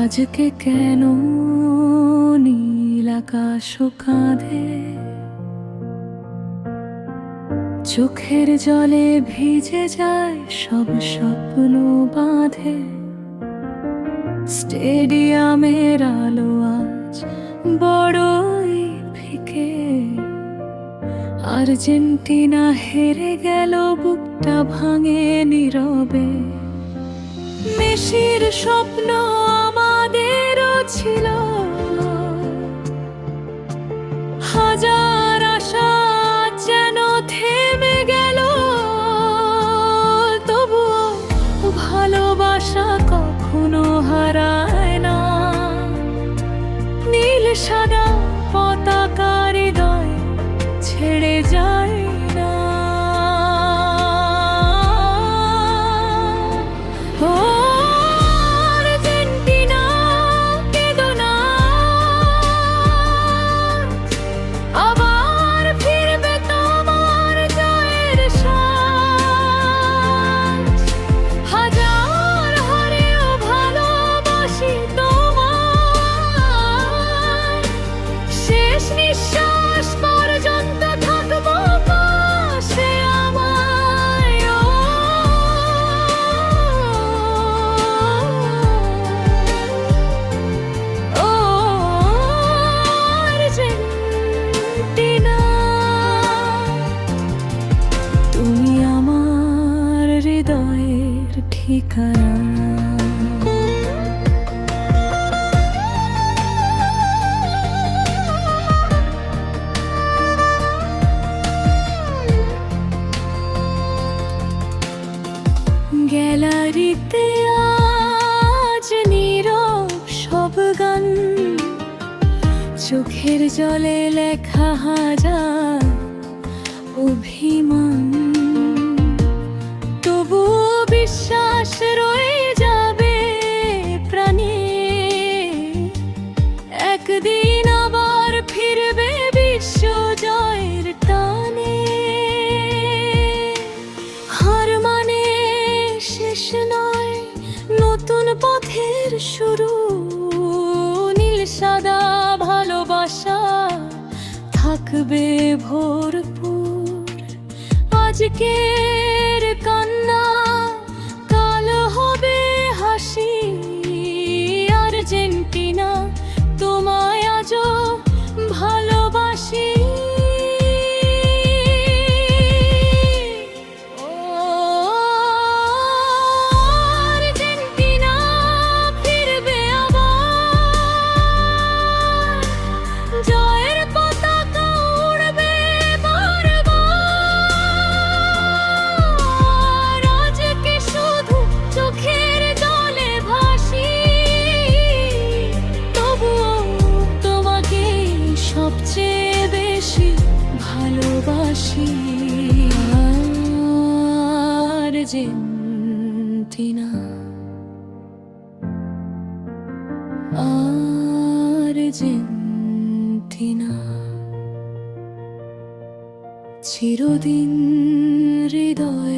আজকে কেন নীল আকাশ কাঁধে, চোখের জলে ভিজে যায় সব স্বপ্ন বাঁধে। স্টেডিয়ামের আলো আজ বড়ই ফিকে, আর্জেন্টিনা হেরে গেল, বুকটা ভাঙে নীরবে। মেসির স্বপ্ন আমাদেরও ছিল, হাজার আশা যেন থেমে গেল। তবুও ভালোবাসা কখনো হারায় না, নীল সাদা পতাকা হৃদয় ছেড়ে যায় না। ও আর্জেন্টিনা কেঁদো না, আবার ফিরবে তোমার জয়ের সাজ। হাজার হারেও ভালোবাসি তোমায়, শেষ নিঃশ্বাস পর্যন্ত থাকবো পাশে আমায়। ও আর্জেন্টিনা, তুমি আমার হৃদয়ের ঠিকানা। গ্যালারিতে আজ নীরব সব গান, চোখের জলে লেখা হাজার অভিমান। তবুও বিশ্বাস রয়ে যাবে প্রাণে, একদিন আবার ফিরবে বিশ্ব জয়ের টানে। হার মানে শেষ নয়, নতুন পথের শুরু। নীল সাদা ভালোবাসা থাকবে ভরপুর। আজকের কান্না কাল হবে হাসি। আর্জেন্টিনা তোমায় আজও ভালোবাসি। ও আর্জেন্টিনা ফিরবে আবার, জয়ের পতাকা উড়বে বারবার। আজকে শুধু চোখের জলে ভাসি, তবুও তোমাকে সবচেয়ে বেশি ভালোবাসি। আর্জেন্টিনা, আর্জেন্টিনা, চিরদিন হৃদয়ে